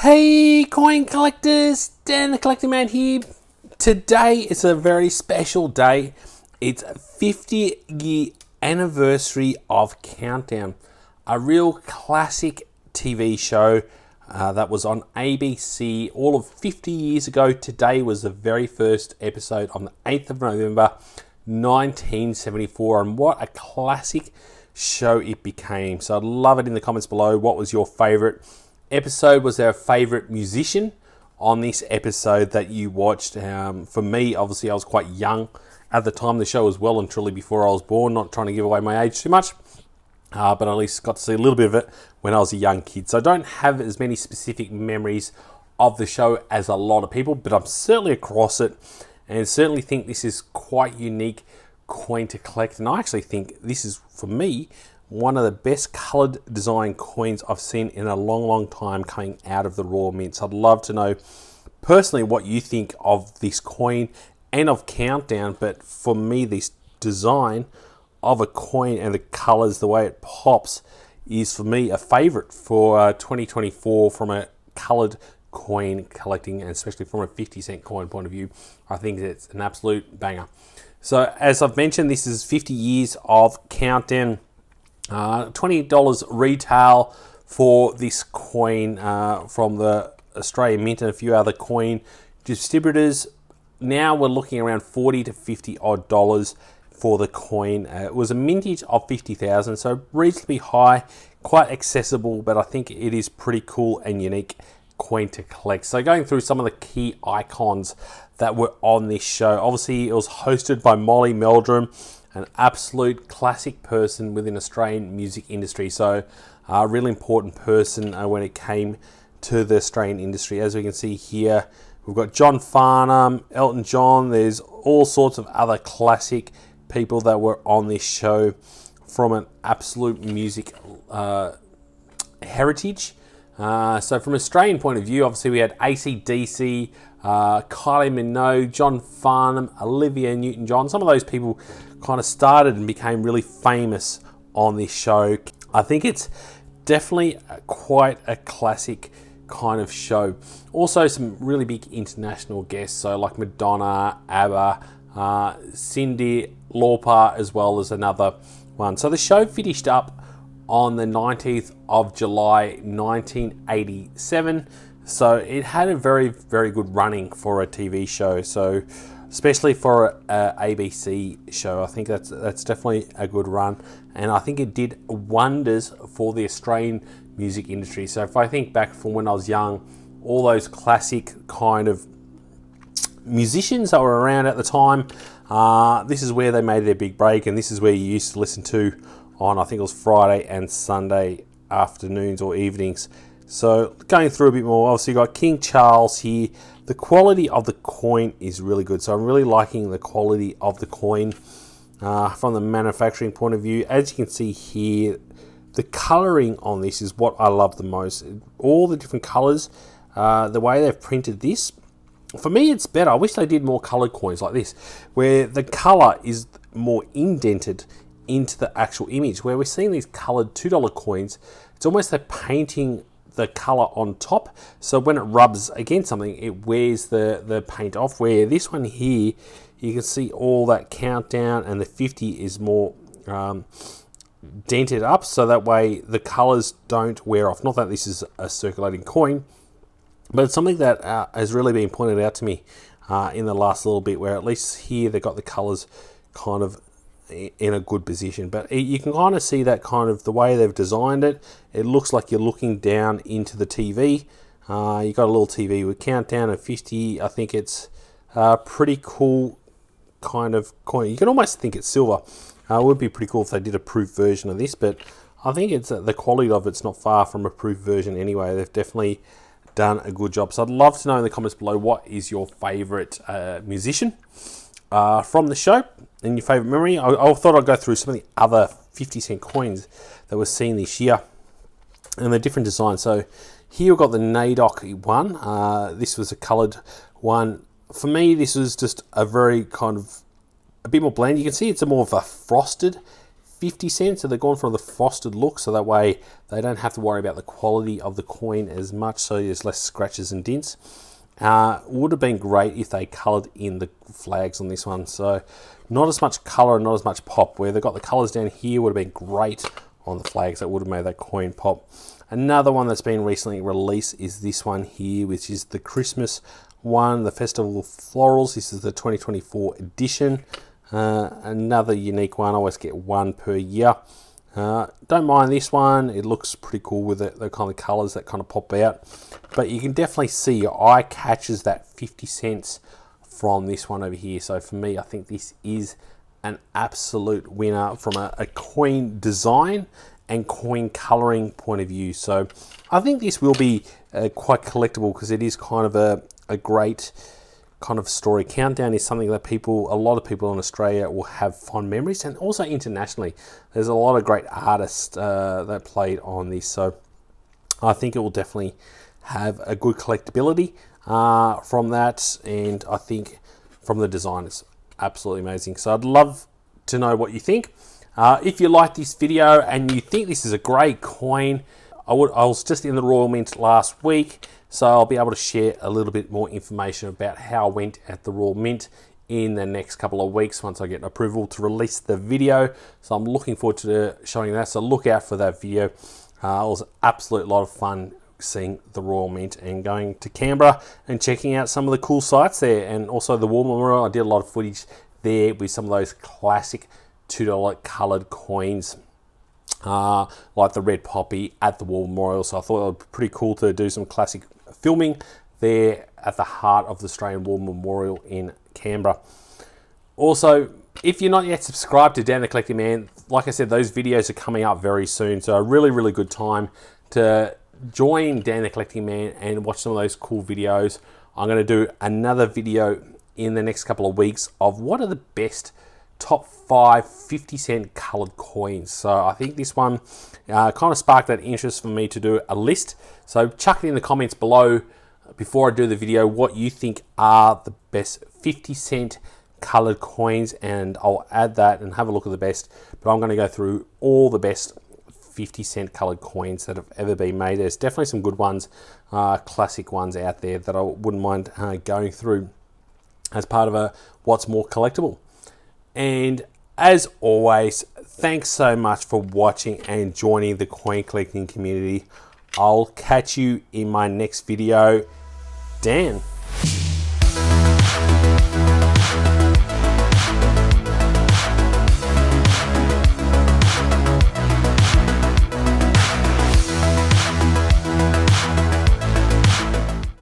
Hey coin collectors, Dan the Collecting Man here. Today is a very special day. It's 50-year anniversary of Countdown, a real classic TV show that was on ABC all of 50 years ago. Today was the very first episode on the 8th of November 1974, and what a classic show it became. So I'd love it in the comments below. What was your favourite episode? Was there a favourite musician on this episode that you watched? For me, obviously, I was quite young at the time. The show was well and truly before I was born, not trying to give away my age too much, but at least got to see a little bit of it when I was a young kid. So I don't have as many specific memories of the show as a lot of people, but I'm certainly across it and certainly think this is quite unique coin to collect. And I actually think this is, for me, one of the best coloured design coins I've seen in a long time coming out of the Royal Mints. I'd love to know personally what you think of this coin and of Countdown, but for me, this design of a coin and the colours, the way it pops, is for me a favourite for 2024 from a coloured coin collecting, and especially from a 50-cent coin point of view. I think it's an absolute banger. So as I've mentioned, this is 50 years of Countdown. $20 retail for this coin from the Australian Mint and a few other coin distributors. Now we're looking around $40 to $50 odd for the coin. It was a mintage of 50,000, so reasonably high, quite accessible, but I think it is pretty cool and unique coin to collect. So going through some of the key icons that were on this show. Obviously, it was hosted by Molly Meldrum, an absolute classic person within Australian music industry. So a really important person when it came to the Australian industry. As we can see here, we've got John Farnham, Elton John. There's all sorts of other classic people that were on this show from an absolute music heritage. So from an Australian point of view, obviously we had AC/DC, Kylie Minogue, John Farnham, Olivia Newton-John. Some of those people kind of started and became really famous on this show. I think it's definitely quite a classic kind of show. Also some really big international guests, so like Madonna, ABBA, Cyndi Lauper, as well as another one. So the show finished up on the 19th of July 1987. So it had a very good running for a TV show. So especially for a ABC show, I think that's definitely a good run, and I think it did wonders for the Australian music industry. So if I think back from when I was young, all those classic kind of musicians that were around at the time, this is where they made their big break, and this is where you used to listen to on, I think it was Friday and Sunday afternoons or evenings. So going through a bit more, obviously you've got King Charles here. The quality of the coin is really good. So I'm really liking the quality of the coin from the manufacturing point of view. As you can see here, the colouring on this is what I love the most. All the different colours, the way they've printed this, for me it's better. I wish they did more coloured coins like this, where the colour is more indented into the actual image. Where we're seeing these coloured $2 coins, it's almost like painting the colour on top, so when it rubs against something, it wears the paint off. Where this one here, you can see all that Countdown, and the 50 is more dented up, so that way the colours don't wear off. Not that this is a circulating coin, but it's something that has really been pointed out to me in the last little bit, where at least here they've got the colours kind of in a good position. But you can kind of see that kind of the way they've designed it. It looks like you're looking down into the TV. You got a little TV with Countdown and 50. I think it's a pretty cool kind of coin. You can almost think it's silver. It would be pretty cool if they did a proof version of this, but I think it's the quality of it's not far from a proof version anyway. They've definitely done a good job. So I'd love to know in the comments below, what is your favourite musician from the show and your favourite memory. I thought I'd go through some of the other 50-cent coins that we're seeing this year and the different designs. So here we've got the NAIDOC one. This was a coloured one. For me, this was just a very kind of a bit more bland. You can see it's a more of a frosted 50 cents. So they're going for the frosted look, so that way they don't have to worry about the quality of the coin as much, so there's less scratches and dents. Would have been great if they coloured in the flags on this one. So not as much colour and not as much pop. Where they've got the colours down here would have been great on the flags. That would have made that coin pop. Another one that's been recently released is this one here, which is the Christmas one, the Festival of Florals. This is the 2024 edition. Another unique one. I always get one per year. Don't mind this one. It looks pretty cool with the kind of colours that kind of pop out. But you can definitely see your eye catches that 50 cents from this one over here. So for me, I think this is an absolute winner from a coin design and coin colouring point of view. So I think this will be quite collectible, because it is kind of a great kind of story. Countdown is something that a lot of people in Australia will have fond memories, and also internationally. There's a lot of great artists that played on this. So I think it will definitely have a good collectability from that, and I think from the design it's absolutely amazing. So I'd love to know what you think. If you like this video and you think this is a great coin, I was just in the Royal Mint last week, so I'll be able to share a little bit more information about how I went at the Royal Mint in the next couple of weeks once I get approval to release the video. So I'm looking forward to showing that, so look out for that video. It was an absolute lot of fun seeing the Royal Mint and going to Canberra and checking out some of the cool sites there, and also the War Memorial. I did a lot of footage there with some of those classic $2 coloured coins, like the red poppy at the War Memorial. So I thought it would be pretty cool to do some classic filming there at the heart of the Australian War Memorial in Canberra. Also, if you're not yet subscribed to Dan the Collecting Man, like I said, those videos are coming up very soon. So a really, really good time to join Dan the Collecting Man and watch some of those cool videos. I'm going to do another video in the next couple of weeks of what are the best top 5 50-cent coloured coins. So I think this one kind of sparked that interest for me to do a list. So chuck it in the comments below before I do the video what you think are the best 50-cent coloured coins, and I'll add that and have a look at the best. But I'm going to go through all the best 50-cent coloured coins that have ever been made. There's definitely some good ones, classic ones out there that I wouldn't mind going through as part of a What's More Collectible. And as always, thanks so much for watching and joining the coin collecting community. I'll catch you in my next video. Dan.